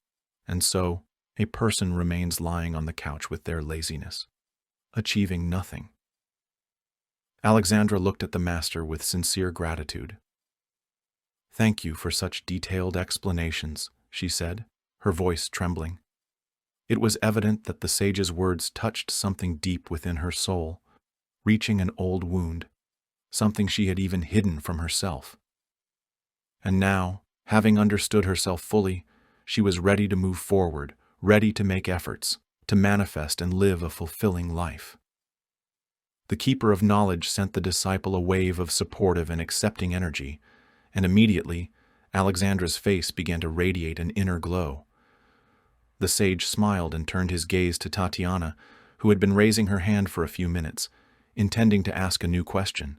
S1: and so a person remains lying on the couch with their laziness, achieving nothing. Alexandra looked at the master with sincere gratitude. Thank you for such detailed explanations, she said, her voice trembling. It was evident that the sage's words touched something deep within her soul, reaching an old wound, something she had even hidden from herself. And now, having understood herself fully, she was ready to move forward, ready to make efforts, to manifest and live a fulfilling life. The keeper of knowledge sent the disciple a wave of supportive and accepting energy, and immediately Alexandra's face began to radiate an inner glow. The sage smiled and turned his gaze to Tatiana, who had been raising her hand for a few minutes, intending to ask a new question.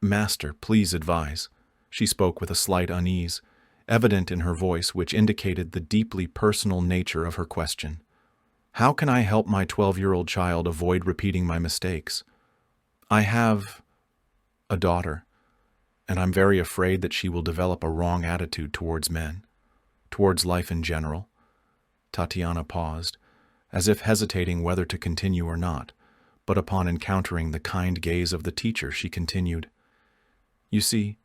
S1: Master, please advise. She spoke with a slight unease, evident in her voice, which indicated the deeply personal nature of her question. How can I help my 12-year-old child avoid repeating my mistakes? I have a daughter, and I'm very afraid that she will develop a wrong attitude towards men, towards life in general. Tatiana paused, as if hesitating whether to continue or not, but upon encountering the kind gaze of the teacher, she continued, You see,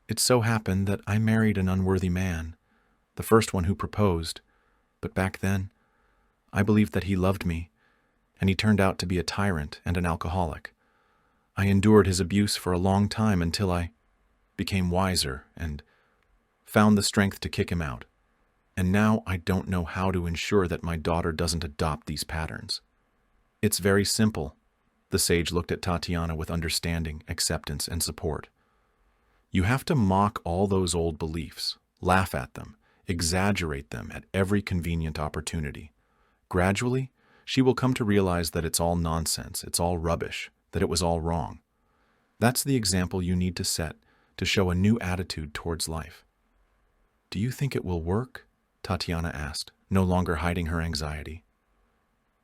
S1: it so happened that I married an unworthy man, the first one who proposed, but back then, I believed that he loved me, and he turned out to be a tyrant and an alcoholic. I endured his abuse for a long time until I became wiser and found the strength to kick him out. And now I don't know how to ensure that my daughter doesn't adopt these patterns. It's very simple. The sage looked at Tatiana with understanding, acceptance, and support. You have to mock all those old beliefs, laugh at them, exaggerate them at every convenient opportunity. Gradually, she will come to realize that it's all nonsense, it's all rubbish, that it was all wrong. That's the example you need to set to show a new attitude towards life. Do you think it will work? Tatiana asked, no longer hiding her anxiety.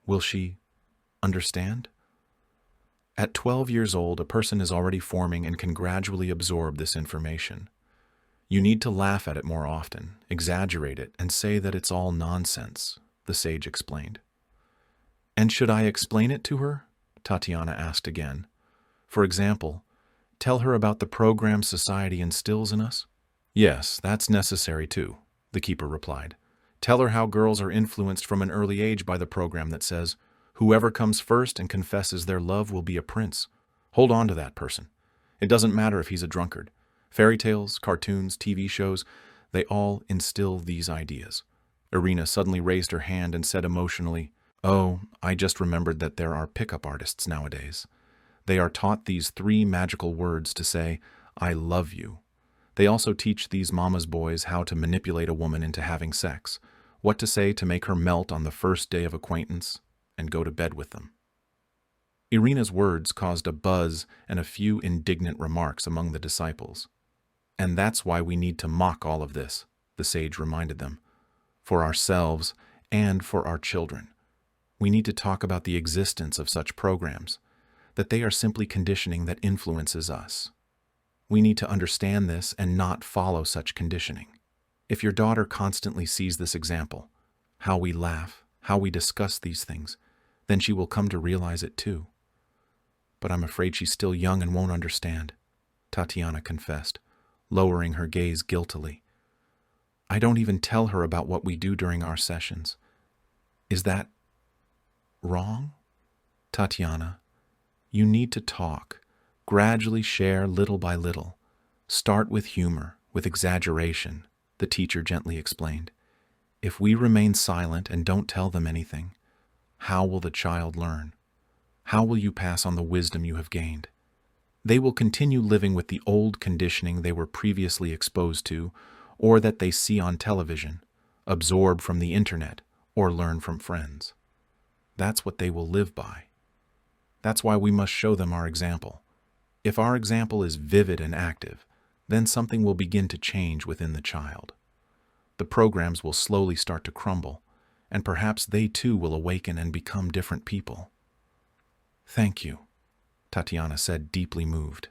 S1: Will she understand? At 12 years old, a person is already forming and can gradually absorb this information. You need to laugh at it more often, exaggerate it, and say that it's all nonsense, the sage explained. And should I explain it to her? Tatiana asked again. For example, tell her about the program society instills in us? Yes, that's necessary too, the keeper replied. Tell her how girls are influenced from an early age by the program that says, whoever comes first and confesses their love will be a prince. Hold on to that person. It doesn't matter if he's a drunkard. Fairy tales, cartoons, TV shows, they all instill these ideas. Irina suddenly raised her hand and said emotionally, "Oh, I just remembered that there are pickup artists nowadays. They are taught these 3 magical words to say, 'I love you.' They also teach these mama's boys how to manipulate a woman into having sex, what to say to make her melt on the first day of acquaintance, and go to bed with them." Irina's words caused a buzz and a few indignant remarks among the disciples. And that's why we need to mock all of this, the sage reminded them, for ourselves and for our children. We need to talk about the existence of such programs, that they are simply conditioning that influences us. We need to understand this and not follow such conditioning. If your daughter constantly sees this example, how we laugh, how we discuss these things, then she will come to realize it too. But I'm afraid she's still young and won't understand, Tatiana confessed, lowering her gaze guiltily. I don't even tell her about what we do during our sessions. Is that wrong? Tatiana, you need to talk, gradually share little by little. Start with humor, with exaggeration, the teacher gently explained. If we remain silent and don't tell them anything, how will the child learn? How will you pass on the wisdom you have gained? They will continue living with the old conditioning they were previously exposed to, or that they see on television, absorb from the internet, or learn from friends. That's what they will live by. That's why we must show them our example. If our example is vivid and active, then something will begin to change within the child. The programs will slowly start to crumble, and perhaps they too will awaken and become different people. Thank you, Tatiana said, deeply moved.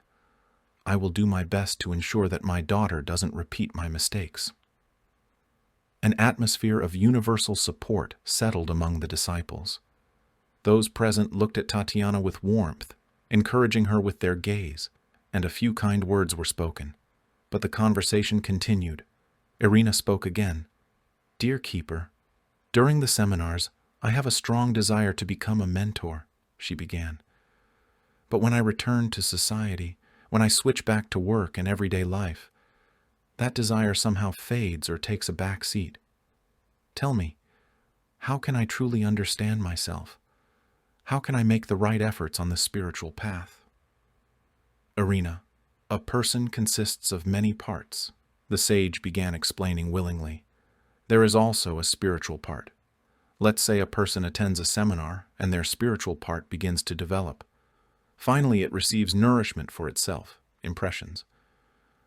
S1: I will do my best to ensure that my daughter doesn't repeat my mistakes. An atmosphere of universal support settled among the disciples. Those present looked at Tatiana with warmth, encouraging her with their gaze, and a few kind words were spoken. But the conversation continued. Irina spoke again. Dear Keeper, during the seminars, I have a strong desire to become a mentor, she began. But when I return to society, when I switch back to work and everyday life, that desire somehow fades or takes a back seat. Tell me, how can I truly understand myself? How can I make the right efforts on the spiritual path? Irina, a person consists of many parts, the sage began explaining willingly. There is also a spiritual part. Let's say a person attends a seminar and their spiritual part begins to develop. Finally, it receives nourishment for itself, impressions.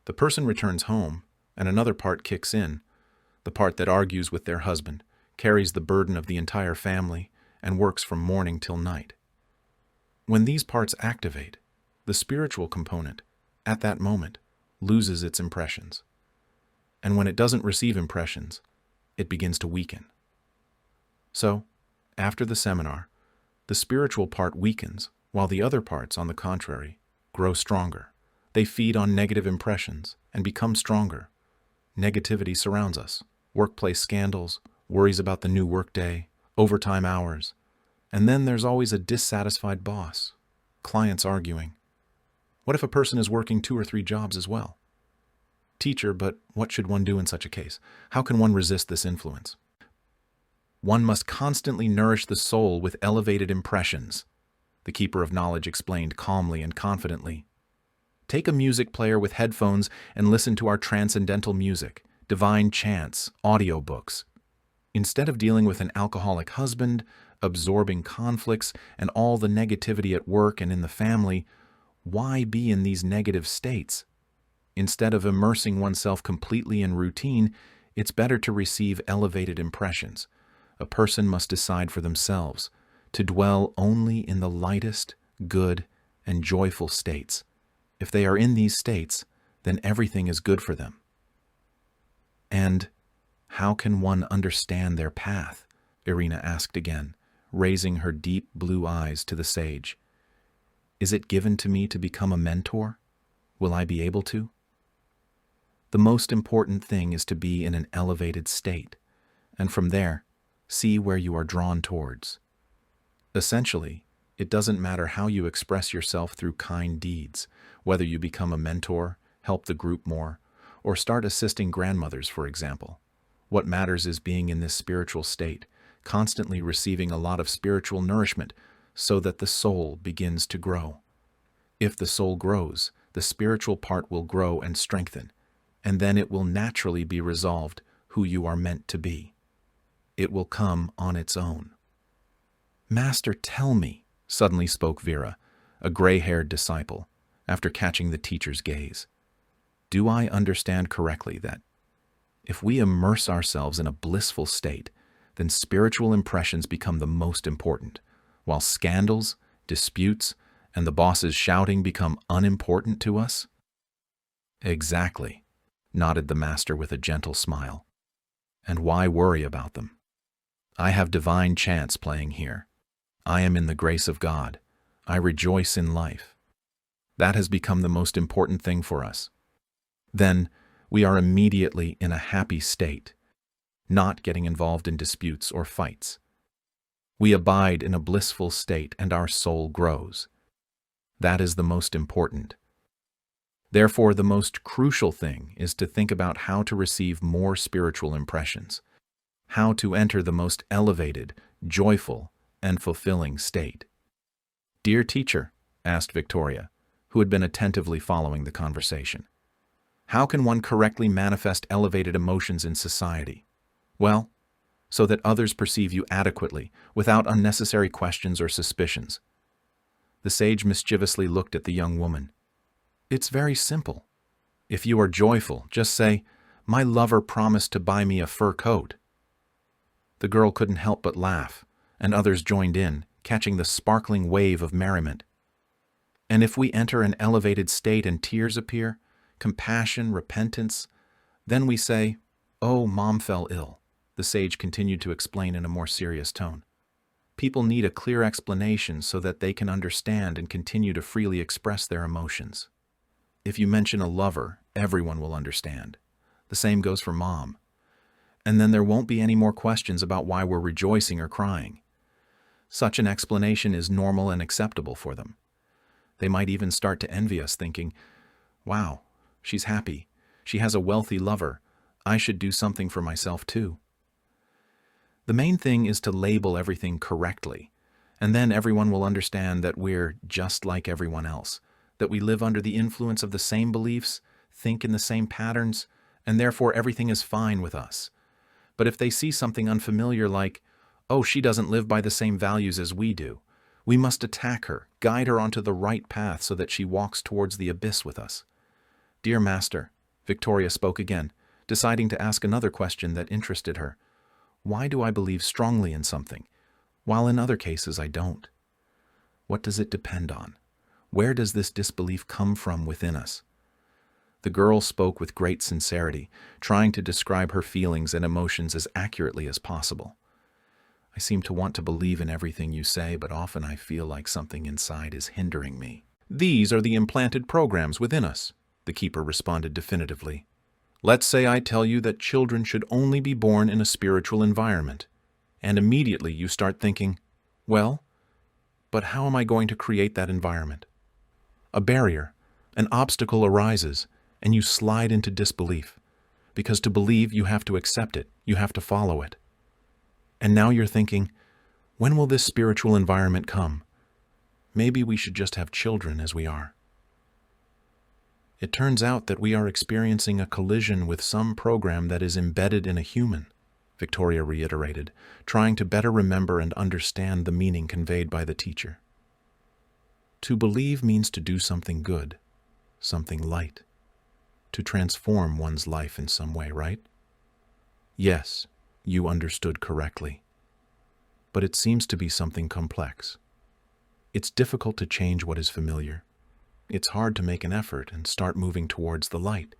S1: The person returns home, and another part kicks in, the part that argues with their husband, carries the burden of the entire family, and works from morning till night. When these parts activate, the spiritual component, at that moment, loses its impressions. And when it doesn't receive impressions, it begins to weaken. So, after the seminar, the spiritual part weakens, while the other parts, on the contrary, grow stronger. They feed on negative impressions and become stronger. Negativity surrounds us. Workplace scandals, worries about the new workday, overtime hours. And then there's always a dissatisfied boss, clients arguing. What if a person is working 2 or 3 jobs as well? Teacher, but what should one do in such a case? How can one resist this influence? One must constantly nourish the soul with elevated impressions, the keeper of knowledge explained calmly and confidently. Take a music player with headphones and listen to our transcendental music, divine chants, audiobooks. Instead of dealing with an alcoholic husband, absorbing conflicts and all the negativity at work and in the family, why be in these negative states? Instead of immersing oneself completely in routine, it's better to receive elevated impressions. A person must decide for themselves to dwell only in the lightest, good, and joyful states. If they are in these states, then everything is good for them. And how can one understand their path? Irina asked again, raising her deep blue eyes to the sage. Is it given to me to become a mentor? Will I be able to? The most important thing is to be in an elevated state, and from there, see where you are drawn towards. Essentially, it doesn't matter how you express yourself through kind deeds, whether you become a mentor, help the group more, or start assisting grandmothers, for example. What matters is being in this spiritual state, constantly receiving a lot of spiritual nourishment so that the soul begins to grow. If the soul grows, the spiritual part will grow and strengthen, and then it will naturally be resolved who you are meant to be. It will come on its own. Master, tell me, suddenly spoke Vera, a gray-haired disciple, after catching the teacher's gaze. Do I understand correctly that if we immerse ourselves in a blissful state, then spiritual impressions become the most important, while scandals, disputes, and the boss's shouting become unimportant to us? Exactly, nodded the master with a gentle smile. And why worry about them? I have divine chance playing here. I am in the grace of God. I rejoice in life. That has become the most important thing for us. Then we are immediately in a happy state, not getting involved in disputes or fights. We abide in a blissful state and our soul grows. That is the most important. Therefore, the most crucial thing is to think about how to receive more spiritual impressions, how to enter the most elevated, joyful, and fulfilling state. Dear teacher, asked Victoria, who had been attentively following the conversation, how can one correctly manifest elevated emotions in society? Well, so that others perceive you adequately, without unnecessary questions or suspicions. The sage mischievously looked at the young woman. It's very simple. If you are joyful, just say, "My lover promised to buy me a fur coat." The girl couldn't help but laugh, and others joined in, catching the sparkling wave of merriment. And if we enter an elevated state and tears appear, compassion, repentance, then we say, "Oh, Mom fell ill," the sage continued to explain in a more serious tone. People need a clear explanation so that they can understand and continue to freely express their emotions. If you mention a lover, everyone will understand. The same goes for Mom. And then there won't be any more questions about why we're rejoicing or crying. Such an explanation is normal and acceptable for them. They might even start to envy us, thinking, "Wow, she's happy. She has a wealthy lover. I should do something for myself too." The main thing is to label everything correctly, and then everyone will understand that we're just like everyone else, that we live under the influence of the same beliefs, think in the same patterns, and therefore everything is fine with us. But if they see something unfamiliar like, "Oh, she doesn't live by the same values as we do," we must attack her, guide her onto the right path so that she walks towards the abyss with us. Dear Master, Victoria spoke again, deciding to ask another question that interested her. Why do I believe strongly in something, while in other cases I don't? What does it depend on? Where does this disbelief come from within us? The girl spoke with great sincerity, trying to describe her feelings and emotions as accurately as possible. I seem to want to believe in everything you say, but often I feel like something inside is hindering me. These are the implanted programs within us, the keeper responded definitively. Let's say I tell you that children should only be born in a spiritual environment, and immediately you start thinking, well, but how am I going to create that environment? A barrier, an obstacle arises, and you slide into disbelief, because to believe you have to accept it, you have to follow it. And now you're thinking, when will this spiritual environment come? Maybe we should just have children as we are. It turns out that we are experiencing a collision with some program that is embedded in a human, Victoria reiterated, trying to better remember and understand the meaning conveyed by the teacher. To believe means to do something good, something light, to transform one's life in some way, right? Yes, you understood correctly. But it seems to be something complex. It's difficult to change what is familiar. It's hard to make an effort and start moving towards the light.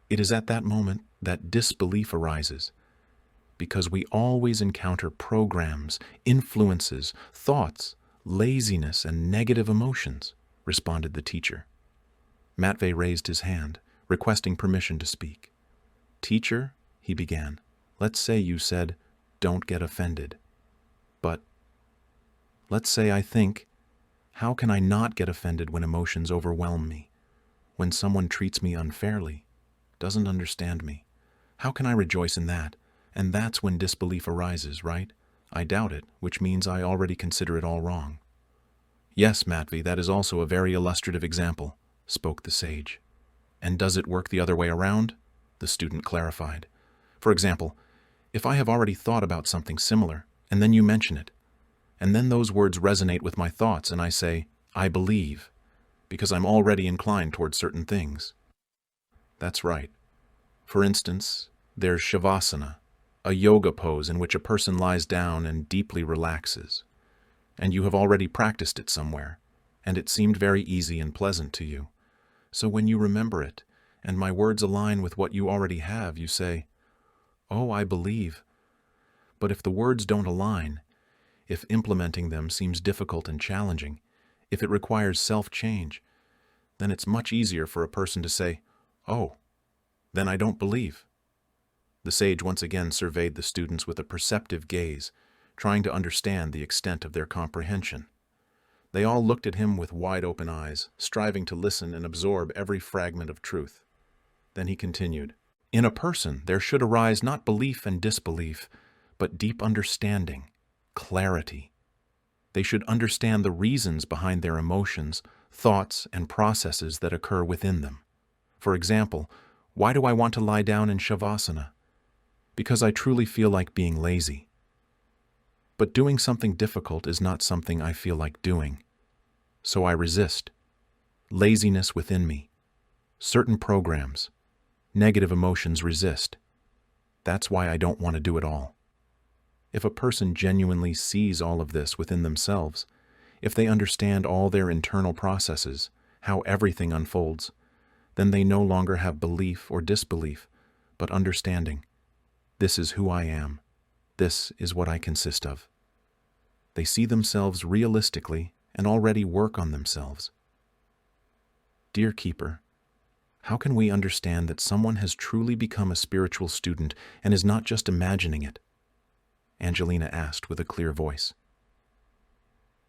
S1: It is at that moment that disbelief arises, because we always encounter programs, influences, thoughts, laziness, and negative emotions, responded the teacher. Matvey raised his hand, requesting permission to speak. Teacher, he began, let's say you said, don't get offended. But let's say I think, how can I not get offended when emotions overwhelm me? When someone treats me unfairly, doesn't understand me? How can I rejoice in that? And that's when disbelief arises, right? I doubt it, which means I already consider it all wrong. Yes, Matvey, that is also a very illustrative example, spoke the sage. And does it work the other way around? The student clarified. For example, if I have already thought about something similar, and then you mention it, and then those words resonate with my thoughts and I say, I believe, because I'm already inclined towards certain things. That's right. For instance, there's Shavasana, a yoga pose in which a person lies down and deeply relaxes. And you have already practiced it somewhere, and it seemed very easy and pleasant to you. So when you remember it, and my words align with what you already have, you say, oh, I believe. But if the words don't align, if implementing them seems difficult and challenging, if it requires self-change, then it's much easier for a person to say, oh, then I don't believe. The sage once again surveyed the students with a perceptive gaze, trying to understand the extent of their comprehension. They all looked at him with wide-open eyes, striving to listen and absorb every fragment of truth. Then he continued, in a person there should arise not belief and disbelief, but deep understanding, clarity. They should understand the reasons behind their emotions, thoughts, and processes that occur within them. For example, why do I want to lie down in Shavasana? Because I truly feel like being lazy. But doing something difficult is not something I feel like doing. So I resist. Laziness within me. Certain programs. Negative emotions resist. That's why I don't want to do it all. If a person genuinely sees all of this within themselves, if they understand all their internal processes, how everything unfolds, then they no longer have belief or disbelief, but understanding. This is who I am. This is what I consist of. They see themselves realistically and already work on themselves. Dear Keeper, how can we understand that someone has truly become a spiritual student and is not just imagining it? Angelina asked with a clear voice.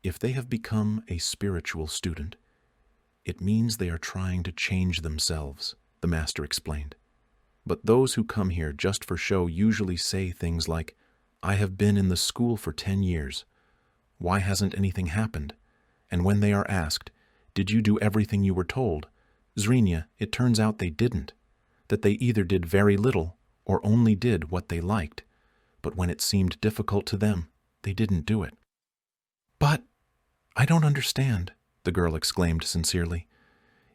S1: If they have become a spiritual student, it means they are trying to change themselves, the master explained. But those who come here just for show usually say things like, I have been in the school for 10 years. Why hasn't anything happened? And when they are asked, did you do everything you were told? Zrinya, it turns out they didn't, that they either did very little or only did what they liked. But when it seemed difficult to them, they didn't do it. But I don't understand, the girl exclaimed sincerely.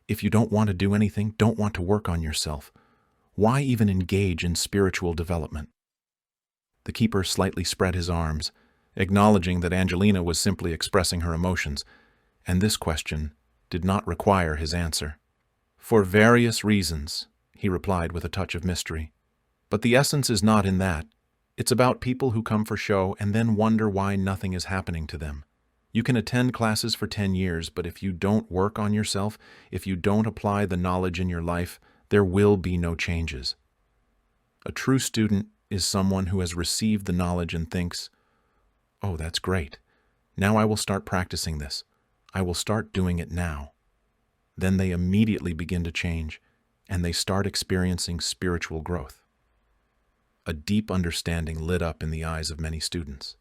S1: If you don't want to do anything, don't want to work on yourself, why even engage in spiritual development? The keeper slightly spread his arms, acknowledging that Angelina was simply expressing her emotions, and this question did not require his answer. For various reasons, he replied with a touch of mystery. But the essence is not in that. It's about people who come for show and then wonder why nothing is happening to them. You can attend classes for 10 years, but if you don't work on yourself, if you don't apply the knowledge in your life, there will be no changes. A true student is someone who has received the knowledge and thinks, oh, that's great. Now I will start practicing this. I will start doing it now. Then they immediately begin to change, and they start experiencing spiritual growth. A deep understanding lit up in the eyes of many students.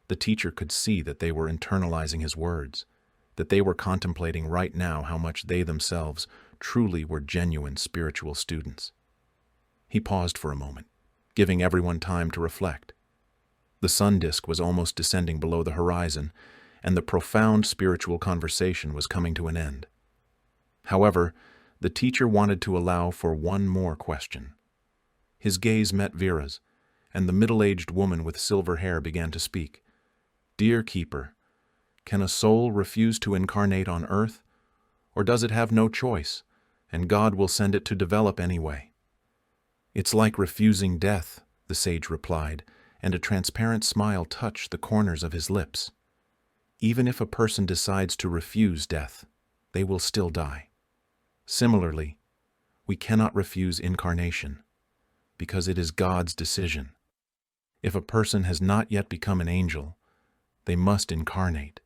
S1: The teacher could see that they were internalizing his words, that they were contemplating right now how much they themselves truly were genuine spiritual students. He paused for a moment, giving everyone time to reflect. The sun disk was almost descending below the horizon, and the profound spiritual conversation was coming to an end. However, the teacher wanted to allow for one more question. His gaze met Vera's, and the middle-aged woman with silver hair began to speak. "Dear Keeper, can a soul refuse to incarnate on earth, or does it have no choice, and God will send it to develop anyway?" "It's like refusing death," the sage replied, and a transparent smile touched the corners of his lips. "Even if a person decides to refuse death, they will still die. Similarly, we cannot refuse incarnation, because it is God's decision. If a person has not yet become an angel, they must incarnate."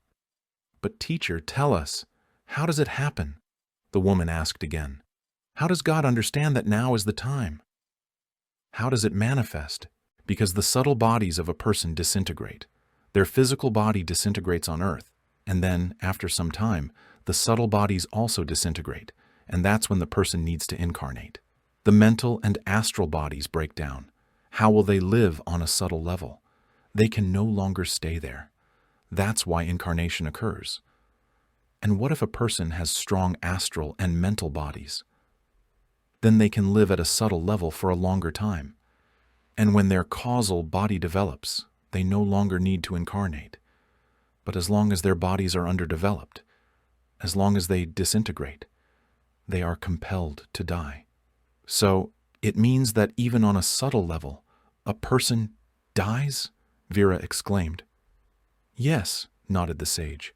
S1: "But teacher, tell us, how does it happen?" the woman asked again. "How does God understand that now is the time? How does it manifest?" "Because the subtle bodies of a person disintegrate. Their physical body disintegrates on earth, and then, after some time, the subtle bodies also disintegrate, and that's when the person needs to incarnate. The mental and astral bodies break down. How will they live on a subtle level? They can no longer stay there. That's why incarnation occurs. And what if a person has strong astral and mental bodies? Then they can live at a subtle level for a longer time. And when their causal body develops, they no longer need to incarnate. But as long as their bodies are underdeveloped, as long as they disintegrate, they are compelled to die. So, it means that even on a subtle level, a person dies?" Vera exclaimed. "Yes," nodded the sage.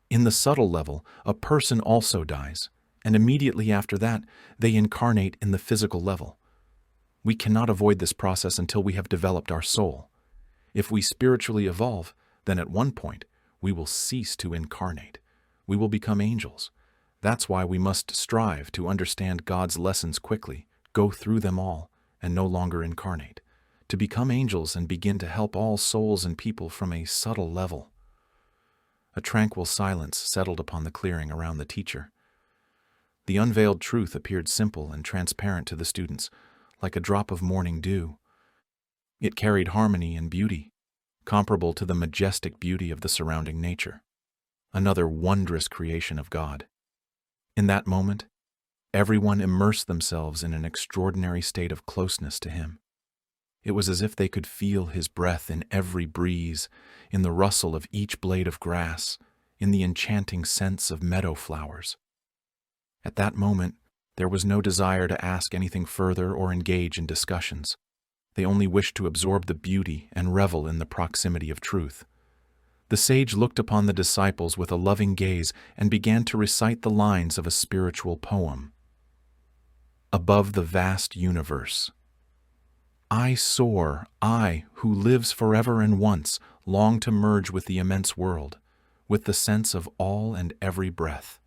S1: "In the subtle level, a person also dies, and immediately after that, they incarnate in the physical level. We cannot avoid this process until we have developed our soul. If we spiritually evolve, then at one point, we will cease to incarnate. We will become angels. That's why we must strive to understand God's lessons quickly, go through them all, and no longer incarnate, to become angels and begin to help all souls and people from a subtle level." A tranquil silence settled upon the clearing around the teacher. The unveiled truth appeared simple and transparent to the students, like a drop of morning dew. It carried harmony and beauty, comparable to the majestic beauty of the surrounding nature, another wondrous creation of God. In that moment, everyone immersed themselves in an extraordinary state of closeness to Him. It was as if they could feel His breath in every breeze, in the rustle of each blade of grass, in the enchanting scents of meadow flowers. At that moment, there was no desire to ask anything further or engage in discussions. They only wished to absorb the beauty and revel in the proximity of truth. The sage looked upon the disciples with a loving gaze and began to recite the lines of a spiritual poem. Above the vast universe, I soar, I, who lives forever and once, long to merge with the immense world, with the sense of all and every breath.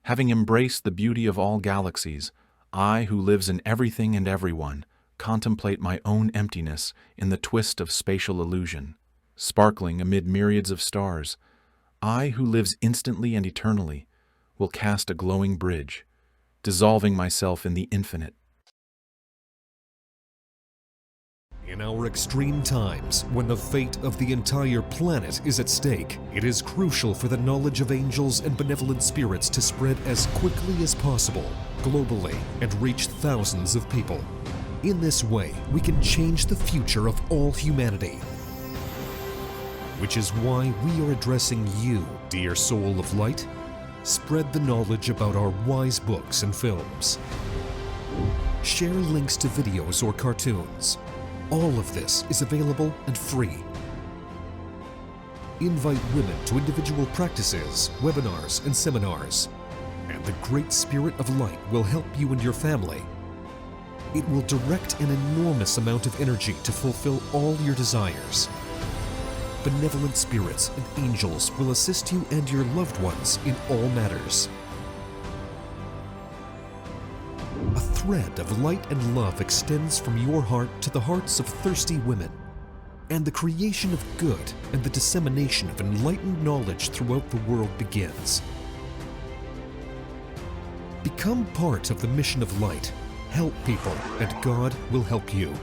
S1: Having embraced the beauty of all galaxies, I, who lives in everything and everyone, contemplate my own emptiness in the twist of spatial illusion, sparkling amid myriads of stars. I, who lives instantly and eternally, will cast a glowing bridge, dissolving myself in the infinite.
S2: In our extreme times, when the fate of the entire planet is at stake, it is crucial for the knowledge of angels and benevolent spirits to spread as quickly as possible, globally, and reach thousands of people. In this way, we can change the future of all humanity. Which is why we are addressing you, dear soul of light. Spread the knowledge about our wise books and films. Share links to videos or cartoons. All of this is available and free. Invite women to individual practices, webinars, and seminars. And the Great Spirit of Light will help you and your family. It will direct an enormous amount of energy to fulfill all your desires. Benevolent spirits and angels will assist you and your loved ones in all matters. A thread of light and love extends from your heart to the hearts of thirsty women, and the creation of good and the dissemination of enlightened knowledge throughout the world begins. Become part of the mission of light. Help people, and God will help you.